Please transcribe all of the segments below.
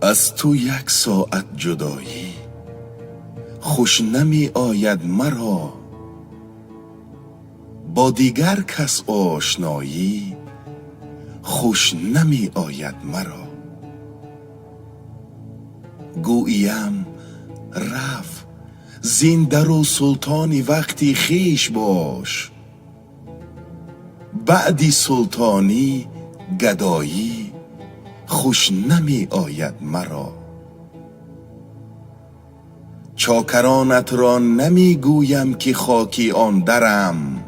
از تو یک ساعت جدایی خوش نمی آید مرا، با دیگر کس آشنایی خوش نمی آید مرا. گوییم رفت زین در و سلطانی وقتی خویش باش، بعدی سلطانی گدایی خوش نمی آید مرا. چاکرانت را نمی گویم که خاکی آن درم،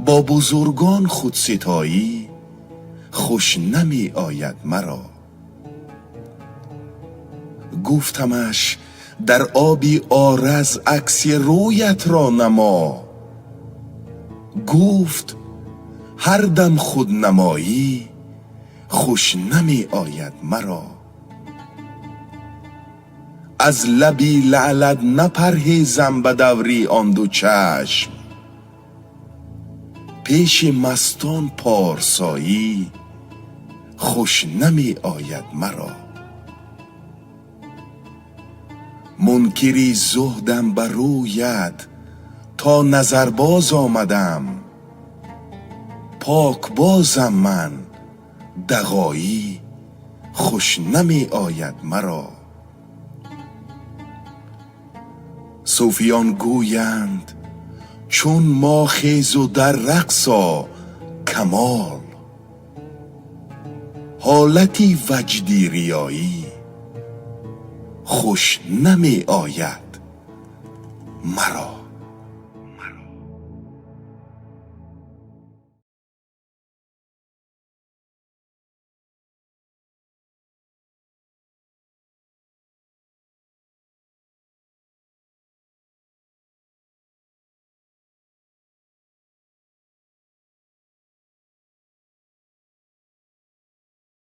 با بزرگان خودستایی خوش نمی آید مرا. گفتمش در آبی عارض عکس رویت را نما، گفت هر دم خود نمایی خوش نمی آید مرا. از لبی لعلت نپرهیزم به دوری آن دو چشم، پیش مستان پارسایی خوش نمی آید مرا. منکری زهدم بر رویت تا نظرباز آمدم، پاک بازم من دغایی خوش نمی آید مرا. صوفیان گویند چون ما خیز و در رقص آ کمال، حالتی وجدی ریایی خوش نمی آید مرا.